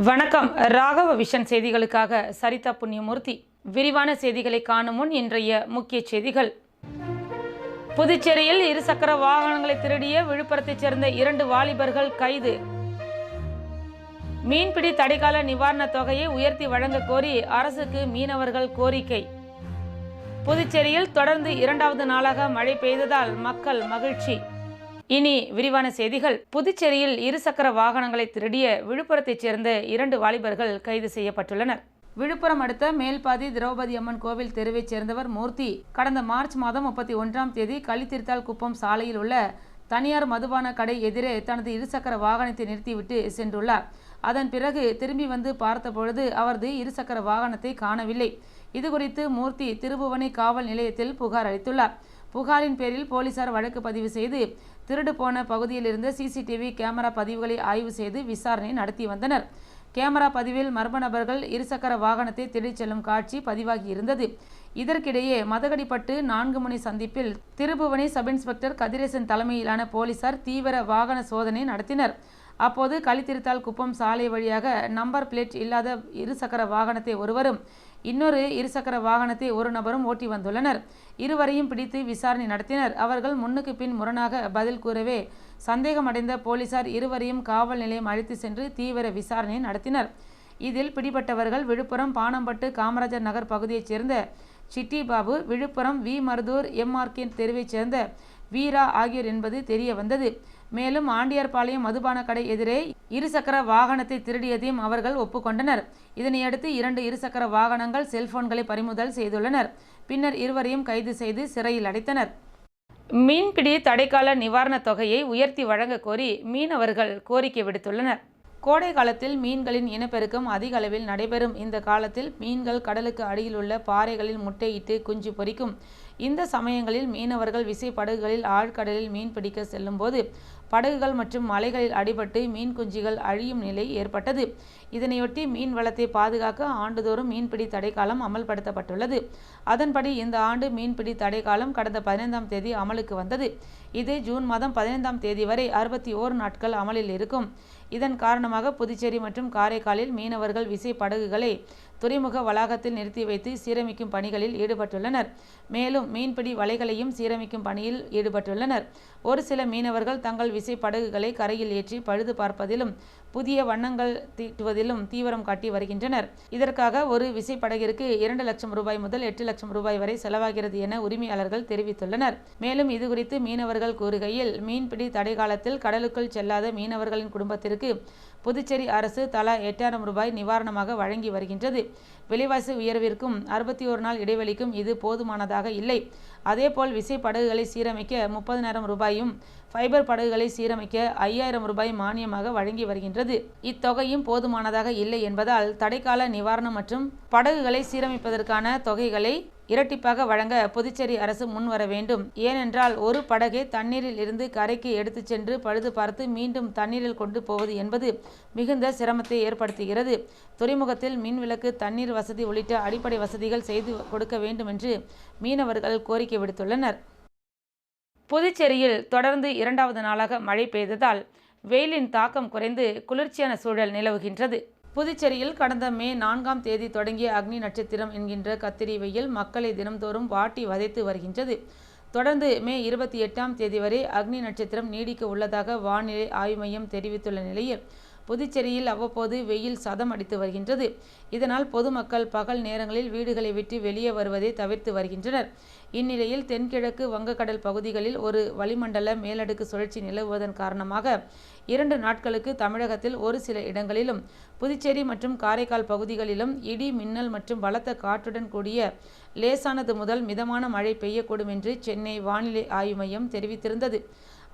வணக்கம். ராகவ விஷன் செய்திகளுக்காக சரிதா புண்ணியமூர்த்தி. விரிவான செய்திகளை காணும் முன் இன்றைய முக்கிய செய்திகள். புதுச்சேரியில் இருசக்கர வாகனங்களை திருடிய விழுப்புரத்தைச் சேர்ந்த 2 வாலிபர்கள் கைது. மீன்பிடி தடைக்கால நிவாரண தொகையை உயர்த்தி வழங்க கோரி அரசுக்கு மீனவர்கள் கோரிக்கை. புதுச்சேரியில் தொடர்ந்து 2வது நாளாக மழை பெய்ததால் மக்கள் மகிழ்ச்சி. இனி விரிவான செய்திகள். புதுச்சேரியில் இருசக்கர வாகனங்களை திருடிய விழுப்புரத்தைச் சேர்ந்த 2 வாலிபர்கள் கைது செய்யப்பட்டுள்ளனர். விழுப்புரம் அடுத்த மேல்பாதி திரௌபதி அம்மன் கோவில் தெருவைச் சேர்ந்தவர் மூர்த்தி கடந்த மார்ச் மாதம் 31ஆம் தேதி களித்திருத்தால் குப்பம் சாலையில் உள்ள தனியார் மதுபான கடை எதிரே தனது இருசக்கர வாகனத்தை நிறுத்திவிட்டு சென்றுள்ளார். அதன் பிறகு திரும்பி வந்து பார்த்தபொழுது அவரது இருசக்கர வாகனத்தை காணவில்லை. இதுகுறித்து மூர்த்தி திருபுவனை காவல் நிலையத்தில் புகார் அளித்துள்ளார். புகாரின் பேரில் போலீசார் வழக்கு பதிவு செய்து திருடு போன பகுதியில் இருந்த சிசிடிவி கேமரா பதிவுகளை ஆய்வு செய்து விசாரணை நடத்தி வந்தனர். கேமரா பதிவில் மர்ம நபர்கள் இருசக்கர வாகனத்தை திருடிச் செல்லும் காட்சி பதிவாகி இருந்தது. இதற்கிடையே மதகடிப்பட்டு 4 முனை சந்திப்பில் திருபுவனை சப் இன்ஸ்பெக்டர் கதிரேசன் தலைமையிலான போலீசார் தீவிர வாகன சோதனை நடத்தினர். அப்போது களித்திருத்தால் குப்பம் சாலை வழியாக நம்பர் பிளேட் இல்லாத இருசக்கர வாகனத்தை ஒருவரும் இன்னொரு இருசக்கர வாகனத்தை ஒரு நபரும் ஓட்டி வந்துள்ளனர். இருவரையும் பிடித்து விசாரணை நடத்தினர். அவர்கள் முன்னுக்கு பின் முரணாக பதில் கூறவே சந்தேகமடைந்த போலீசார் இருவரையும் காவல் நிலையம் அழைத்து சென்று தீவிர விசாரணை நடத்தினர். இதில் பிடிபட்டவர்கள் விழுப்புரம் பாணம்பட்டு காமராஜர் நகர் பகுதியைச் சேர்ந்த சிட்டி பாபு, விழுப்புரம் வி மருதூர் MRK தெருவைச் சேர்ந்த வீரா ஆகியோர் என்பது தெரிய வந்தது. மேலும் ஆண்டியார்பாளையம் மதுபான கடை எதிரே இருசக்கர வாகனத்தை திருடியதையும் அவர்கள் ஒப்புக்கொண்டனர். இதனையடுத்து 2 இருசக்கர வாகனங்கள், செல்போன்களை பறிமுதல் செய்துள்ளனர். பின்னர் இருவரையும் கைது செய்து சிறையில் அடைத்தனர். மீன்பிடி தடைக்கால நிவாரண தொகையை உயர்த்தி வழங்க கோரி மீனவர்கள் கோரிக்கை விடுத்துள்ளனர். கோடை காலத்தில் மீன்களின் இனப்பெருக்கம் அதிக அளவில் நடைபெறும். இந்த காலத்தில் மீன்கள் கடலுக்கு அடியில் உள்ள பாறைகளில் முட்டையிட்டு குஞ்சு பொரிக்கும். இந்த சமயங்களில் மீனவர்கள் விசைப்படகுகளில் ஆழ்கடலில் மீன் பிடிக்க செல்லும் போது படகுகள் மற்றும் மலைகளில் அடிபட்டு மீன் குஞ்சுகள் அழியும் நிலை ஏற்பட்டது. இதனையொட்டி மீன் வளத்தை பாதுகாக்க ஆண்டுதோறும் மீன்பிடி தடைக்காலம் அமல்படுத்தப்பட்டுள்ளது. அதன்படி இந்த ஆண்டு மீன்பிடி தடைக்காலம் கடந்த 15ஆம் தேதி அமலுக்கு வந்தது. இது ஜூன் மாதம் 15ஆம் தேதி வரை 61 நாட்கள் அமலில் இருக்கும். இதன் காரணமாக புதுச்சேரி மற்றும் காரைக்காலில் மீனவர்கள் விசை படகுகளை துறைமுக வளாகத்தில் நிறுத்தி வைத்து சீரமைக்கும் பணிகளில் ஈடுபட்டுள்ளனர். மேலும் மீன்பிடி வலைகளையும் சீரமைக்கும் பணியில் ஈடுபட்டுள்ளனர். ஒரு சில மீனவர்கள் தங்கள் விசை படகுகளை கரையில் ஏற்றி பழுது பார்ப்பதிலும் புதிய வண்ணங்கள் தீட்டுவதிலும் தீவிரம் காட்டி வருகின்றனர். இதற்காக ஒரு விசைப்படகிற்கு 2 லட்சம் ரூபாய் முதல் 8 லட்சம் ரூபாய் வரை செலவாகிறது என உரிமையாளர்கள் தெரிவித்துள்ளனர். மேலும் இதுகுறித்து மீனவர்கள் கூறுகையில், மீன்பிடி தடை காலத்தில் கடலுக்குள் செல்லாத மீனவர்களின் குடும்பத்திற்கு புதுச்சேரி அரசு தலா 8000 ரூபாய் நிவாரணமாக வழங்கி வருகின்றது. விலைவாசி உயர்விற்கும் 61 நாள் இடைவெளிக்கும் இது போதுமானதாக இல்லை. அதேபோல் விசை படகுகளை சீரமைக்க 30,000 ரூபாயும், ஃபைபர் படகுகளை சீரமைக்க 5000 ரூபாய் மானியமாக வழங்கி வருகின்றது. இத்தொகையும் போதுமானதாக இல்லை என்பதால் தடைக்கால நிவாரணம் மற்றும் படகுகளை சீரமைப்பதற்கான தொகைகளை இரட்டிப்பாக வழங்க புதுச்சேரி அரசு முன்வர வேண்டும். ஏனென்றால் ஒரு படகை தண்ணீரில் இருந்து கரைக்கு எடுத்துச் சென்று பழுது பார்த்து மீண்டும் தண்ணீரில் கொண்டு போவது என்பது மிகுந்த சிரமத்தை ஏற்படுத்துகிறது. துறைமுகத்தில் மின்விளக்கு, தண்ணீர் வசதி உள்ளிட்ட அடிப்படை வசதிகள் செய்து கொடுக்க வேண்டும் என்று மீனவர்கள் கோரிக்கை விடுத்துள்ளனர். புதுச்சேரியில் தொடர்ந்து 2வது நாளாக மழை பெய்ததால் வெயிலின் தாக்கம் குறைந்து குளிர்ச்சியான சூழல் நிலவுகின்றது. புதுச்சேரியில் கடந்த மே 4ஆம் தேதி தொடங்கிய அக்னி நட்சத்திரம் என்கின்ற கத்திரி வெயில் மக்களை தினம்தோறும் வாட்டி வதைத்து வருகின்றது. தொடர்ந்து மே 28ஆம் தேதி வரை அக்னி நட்சத்திரம் நீடிக்க உள்ளதாக வானிலை ஆய்வு மையம் தெரிவித்துள்ள நிலையில் புதுச்சேரியில் அவ்வப்போது வெயில் சதம் அடித்து வருகின்றது. இதனால் பொதுமக்கள் பகல் நேரங்களில் வீடுகளை விட்டு வெளியே வருவதை தவிர்த்து வருகின்றனர். இந்நிலையில் தென்கிழக்கு வங்கக்கடல் பகுதிகளில் ஒரு வளிமண்டல மேலடுக்கு சுழற்சி நிலவுவதன் காரணமாக 2 நாட்களுக்கு தமிழகத்தில் ஒரு சில இடங்களிலும் புதுச்சேரி மற்றும் காரைக்கால் பகுதிகளிலும் இடி, மின்னல் மற்றும் பலத்த காற்றுடன் கூடிய லேசானது முதல் மிதமான மழை பெய்யக்கூடும் என்று சென்னை வானிலை ஆய்வு மையம் தெரிவித்திருந்தது.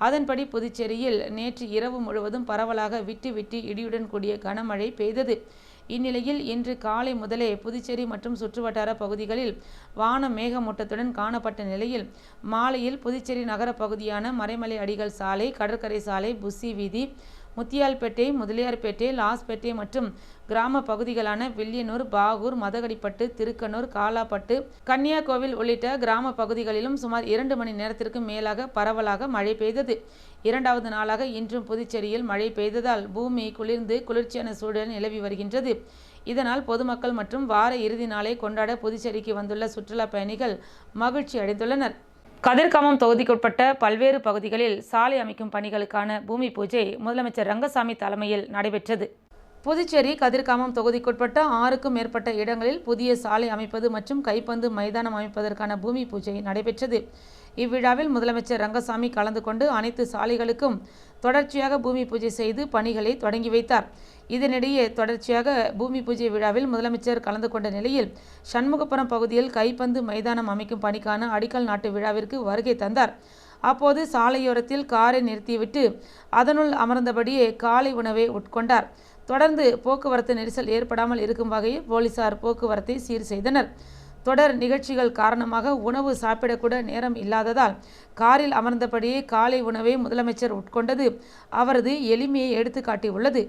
அதன்படி புதுச்சேரியில் நேற்று இரவு முழுவதும் பரவலாக விட்டு விட்டு இடியுடன் கூடிய கனமழை பெய்தது. இந்நிலையில் இன்று காலை முதலே புதுச்சேரி மற்றும் சுற்றுவட்டார பகுதிகளில் வானம் மேகமூட்டத்துடன் காணப்பட்ட நிலையில் மாலையில் புதுச்சேரி நகர பகுதியான மறைமலை அடிகள் சாலை, கடற்கரை சாலை, புஸ்ஸி வீதி, முத்தியால்பேட்டை, முதலியார்பேட்டை, லாஸ்பேட்டை மற்றும் கிராம பகுதிகளான வில்லியனூர், பாகூர், மதகடிப்பட்டு, திருக்கனூர், காலாப்பட்டு, கன்னியாகோவில் உள்ளிட்ட கிராம பகுதிகளிலும் சுமார் 2 மணி நேரத்திற்கு மேலாக பரவலாக மழை பெய்தது. 2வது நாளாக இன்றும் புதுச்சேரியில் மழை பெய்ததால் பூமி குளிர்ந்து குளிர்ச்சியான சூழல் நிலவி வருகின்றது. இதனால் பொதுமக்கள் மற்றும் வார இறுதி நாளை கொண்டாட புதுச்சேரிக்கு வந்துள்ள சுற்றுலா பயணிகள் மகிழ்ச்சி அடைந்துள்ளனர். கதிர்காமம் தொகுதிக்குட்பட்ட பல்வேறு பகுதிகளில் சாலை அமைக்கும் பணிகளுக்கான பூமி பூஜை முதலமைச்சர் ரங்கசாமி தலைமையில் நடைபெற்றது. புதுச்சேரி கதிர்காமம் தொகுதிக்குட்பட்ட 6க்கும் மேற்பட்ட இடங்களில் புதிய சாலை அமைப்பது மற்றும் கைப்பந்து மைதானம் அமைப்பதற்கான பூமி பூஜை நடைபெற்றது. இவ்விழாவில் முதலமைச்சர் ரங்கசாமி கலந்து கொண்டு அனைத்து சாலைகளுக்கும் தொடர்ச்சியாக பூமி பூஜை செய்து பணிகளை தொடங்கி வைத்தார். இதனிடையே தொடர்ச்சியாக பூமி பூஜை விழாவில் முதலமைச்சர் கலந்து கொண்ட நிலையில் சண்முகபுரம் பகுதியில் கைப்பந்து மைதானம் அமைக்கும் பணிக்கான அடிக்கல் நாட்டு விழாவிற்கு வருகை தந்தார். அப்போது சாலையோரத்தில் காரை நிறுத்திவிட்டு அதனுள் அமர்ந்தபடியே காலை உணவை உட்கொண்டார். தொடர்ந்து போக்குவரத்து நெரிசல் ஏற்படாமல் இருக்கும் வகையில் போலீசார் போக்குவரத்தை சீர் செய்தனர். தொடர் நிகழ்ச்சிகள் காரணமாக உணவு சாப்பிடக்கூட நேரம் இல்லாததால் காரில் அமர்ந்தபடியே காலை உணவை முதலமைச்சர் உட்கொண்டது அவரது எளிமையை எடுத்து காட்டியுள்ளது.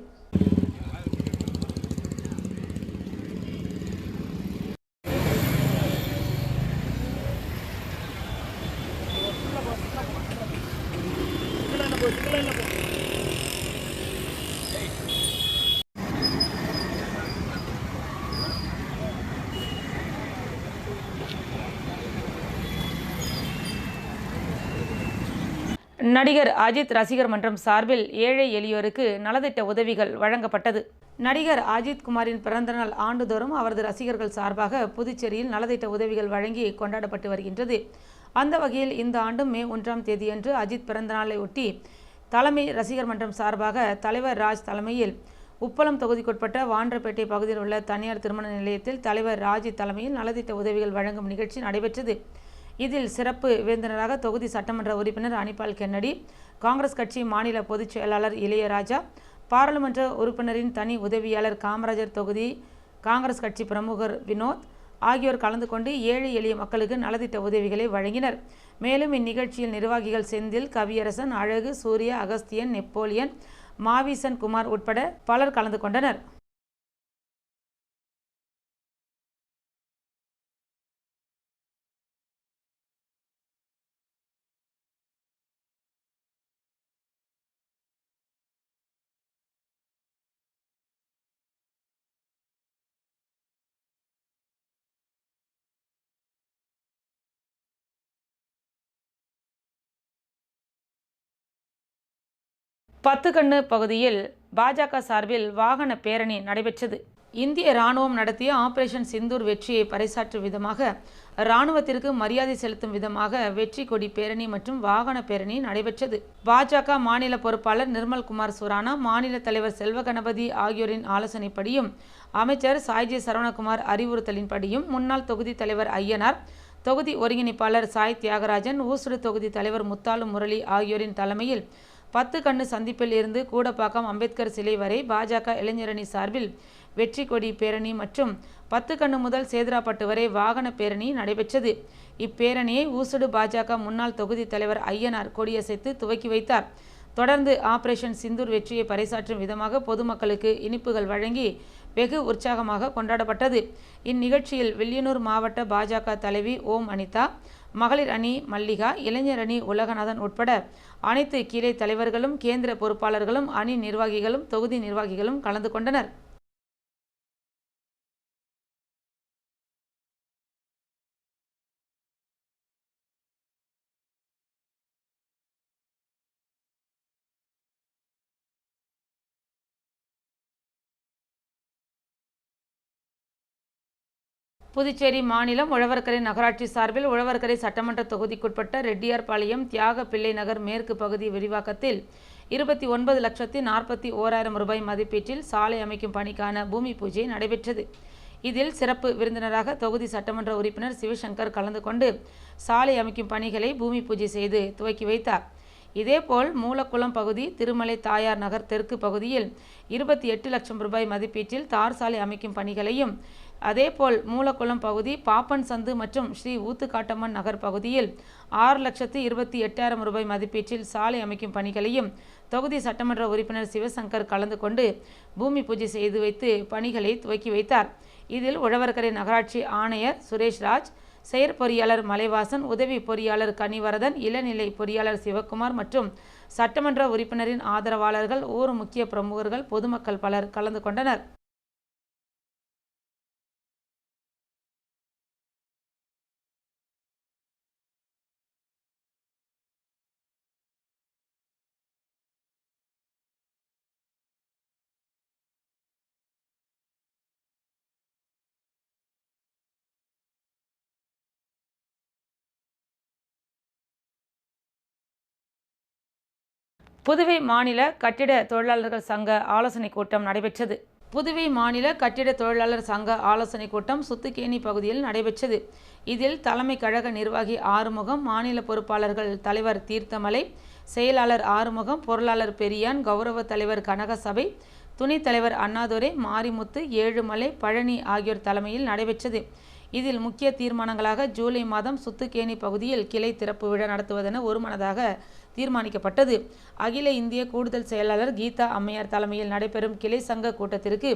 நடிகர் அஜித் ரசிகர் மன்றம் சார்பில் ஏழை எளியோருக்கு நலத்திட்ட உதவிகள் வழங்கப்பட்டது. நடிகர் அஜித் குமாரின் பிறந்தநாள் ஆண்டுதோறும் அவரது ரசிகர்கள் சார்பாக புதுச்சேரியில் நலத்திட்ட உதவிகள் வழங்கி கொண்டாடப்பட்டு வருகின்றது. அந்த வகையில் இந்த ஆண்டு மே 1ஆம் தேதியன்று அஜித் பிறந்தநாளை ஒட்டி தலைமை ரசிகர் மன்றம் சார்பாக தலைவர் ராஜ் தலைமையில் உப்பளம் தொகுதிக்குட்பட்ட வாண்டரப்பேட்டை பகுதியில் உள்ள தனியார் திருமண நிலையத்தில் தலைவர் ராஜ் தலைமையில் நலத்திட்ட உதவிகள் வழங்கும் நிகழ்ச்சி நடைபெற்றது. இதில் சிறப்பு விருந்தினராக தொகுதி சட்டமன்ற உறுப்பினர் அனிபால் கென்னடி, காங்கிரஸ் கட்சி மாநில பொதுச் செயலாளர் இளையராஜா, பாராளுமன்ற உறுப்பினரின் தனி உதவியாளர் காமராஜர் தொகுதி காங்கிரஸ் கட்சி பிரமுகர் வினோத் ஆகியோர் கலந்து கொண்டு ஏழை எளிய மக்களுக்கு நலத்திட்ட உதவிகளை வழங்கினர். மேலும் இந்நிகழ்ச்சியில் நிர்வாகிகள் செந்தில், கவியரசன், அழகு, சூர்யா, அகஸ்தியன், நெப்போலியன், மாவீசன் குமார் உட்பட பலர் கலந்து கொண்டனர். பத்துக்கண்ணு பகுதியில் பாஜக சார்பில் வாகன பேரணி நடைபெற்றது. இந்திய ராணுவம் நடத்திய ஆபரேஷன் சிந்தூர் வெற்றியை பறைசாற்றும் விதமாக இராணுவத்திற்கு மரியாதை செலுத்தும் விதமாக வெற்றி கொடி பேரணி மற்றும் வாகன பேரணி நடைபெற்றது. பாஜக மாநில பொறுப்பாளர் நிர்மல்குமார் சுரானா, மாநில தலைவர் செல்வ கணபதி ஆகியோரின் ஆலோசனைப்படியும் அமைச்சர் சாய்ஜி சரவணகுமார் அறிவுறுத்தலின்படியும் முன்னாள் தொகுதி தலைவர் ஐயனார், தொகுதி ஒருங்கிணைப்பாளர் சாய் தியாகராஜன், ஊசுடு தொகுதி தலைவர் முத்தாலு முரளி ஆகியோரின் தலைமையில் பத்துக்கண்ணு சந்திப்பில் இருந்து கூடப்பாக்கம் அம்பேத்கர் சிலை வரை பாஜக இளைஞரணி சார்பில் வெற்றி கொடி பேரணி மற்றும் பத்துக்கண்ணு முதல் சேதராப்பட்டு வரை வாகன பேரணி நடைபெற்றது. இப்பேரணியை ஊசுடு பாஜக முன்னாள் தொகுதி தலைவர் ஐயனார் கொடியசைத்து துவக்கி வைத்தார். தொடர்ந்து ஆபரேஷன் சிந்தூர் வெற்றியை பறைசாற்றும் விதமாக பொதுமக்களுக்கு இனிப்புகள் வழங்கி வெகு உற்சாகமாக கொண்டாடப்பட்டது. இந்நிகழ்ச்சியில் வில்லியனூர் மாவட்ட பாஜக தலைவி ஓம் அனிதா, மகளிர் அணி மல்லிகா, இளைஞர் அணி உலகநாதன் உட்பட அனைத்து கிளை தலைவர்களும், கேந்திர பொறுப்பாளர்களும், அணி நிர்வாகிகளும், தொகுதி நிர்வாகிகளும் கலந்து கொண்டனர். புதுச்சேரி மாநிலம் உழவர்கரை நகராட்சி சார்பில் உழவர்கரை சட்டமன்ற தொகுதிக்குட்பட்ட ரெட்டியார்பாளையம் தியாக பிள்ளை நகர் மேற்கு பகுதி விரிவாக்கத்தில் 29,41,000 ரூபாய் மதிப்பீட்டில் சாலை அமைக்கும் பணிக்கான பூமி பூஜை நடைபெற்றது. இதில் சிறப்பு விருந்தினராக தொகுதி சட்டமன்ற உறுப்பினர் சிவசங்கர் கலந்து கொண்டு சாலை அமைக்கும் பணிகளை பூமி பூஜை செய்து துவக்கி வைத்தார். இதேபோல் மூலக்குளம் பகுதி திருமலை தாயார் நகர் தெற்கு பகுதியில் 28 லட்சம் ரூபாய் மதிப்பீட்டில் தார் சாலை அமைக்கும் பணிகளையும், அதேபோல் மூலக்குளம் பகுதி, பாப்பன் சந்து மற்றும் ஸ்ரீ ஊத்துக்காட்டம்மன் நகர் பகுதியில் 6,28,000 ரூபாய் மதிப்பீட்டில் சாலை அமைக்கும் பணிகளையும் தொகுதி சட்டமன்ற உறுப்பினர் சிவசங்கர் கலந்து கொண்டு பூமி பூஜை செய்து வைத்து பணிகளை துவக்கி வைத்தார். இதில் உழவர்கரை நகராட்சி ஆணையர் சுரேஷ்ராஜ், செயற்பொறியாளர் மலைவாசன், உதவி பொறியாளர் கனிவரதன், இளநிலை பொறியாளர் சிவக்குமார் மற்றும் சட்டமன்ற உறுப்பினரின் ஆதரவாளர்கள், ஊர் முக்கிய பிரமுகர்கள், பொதுமக்கள் பலர் கலந்து கொண்டனர். புதுவை மாநில கட்டிட தொழிலாளர்கள் சங்க ஆலோசனைக் கூட்டம் நடைபெற்றது. புதுவை மாநில கட்டிட தொழிலாளர் சங்க ஆலோசனைக் கூட்டம் சுத்துக்கேணி பகுதியில் நடைபெற்றது. இதில் தலைமை கழக நிர்வாகி ஆறுமுகம், மாநில பொறுப்பாளர்கள் தலைவர் தீர்த்தமலை, செயலாளர் ஆறுமுகம், பொருளாளர் பெரியான், கௌரவ தலைவர் கனகசபை, துணைத் தலைவர் அண்ணாதுரை, மாரிமுத்து, ஏழுமலை, பழனி ஆகியோர் தலைமையில் நடைபெற்றது. இதில் முக்கிய தீர்மானங்களாக ஜூலை மாதம் சுத்துக்கேணி பகுதியில் கிளை திறப்பு விழா நடத்துவதென ஒருமனதாக தீர்மானிக்கப்பட்டது. அகில இந்திய கூடுதல் செயலாளர் கீதா அம்மையார் தலைமையில் நடைபெறும் கிளை சங்க கூட்டத்திற்கு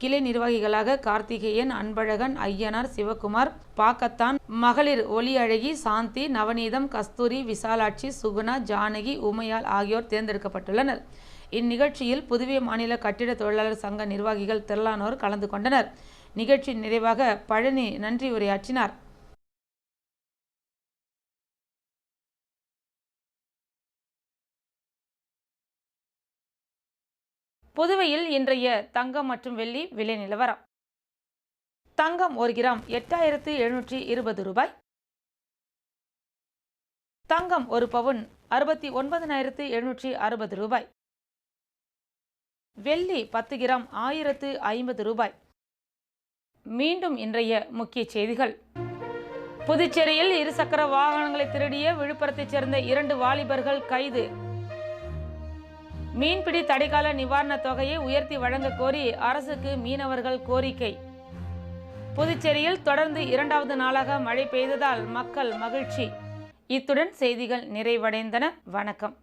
கிளை நிர்வாகிகளாக கார்த்திகேயன், அன்பழகன், ஐயனார், சிவகுமார், பாக்கத்தான், மகளிர் ஒளியழகி, சாந்தி, நவநீதம், கஸ்தூரி, விசாலாட்சி, சுகுணா, ஜானகி, உமையால் ஆகியோர் தேர்ந்தெடுக்கப்பட்டுள்ளனர். இந்நிகழ்ச்சியில் புதுவை மாநில கட்டிட தொழிலாளர் சங்க நிர்வாகிகள் திரளானோர் கலந்து கொண்டனர். நிகழ்ச்சி நிறைவாக பழனி நன்றி உரையாற்றினார். புதுவையில் இன்றைய தங்கம் மற்றும் வெள்ளி விலை நிலவரம். தங்கம் 1 கிராம் 8,720 ரூபாய். தங்கம் 1 பவுன் 69,760 ரூபாய். வெள்ளி 10 கிராம் 1,050 ரூபாய். மீண்டும் இன்றைய முக்கிய செய்திகள். புதுச்சேரியில் இருசக்கர வாகனங்களை திருடிய விழுப்புரத்தைச் சேர்ந்த 2 வாலிபர்கள் கைது. மீன்பிடி தடைக்கால நிவாரணத் தொகையை உயர்த்தி வழங்க கோரி அரசுக்கு மீனவர்கள் கோரிக்கை. புதுச்சேரியில் தொடர்ந்து 2வது நாளாக மழை பெய்ததால் மக்கள் மகிழ்ச்சி. இத்துடன் செய்திகள் நிறைவடைந்தன. வணக்கம்.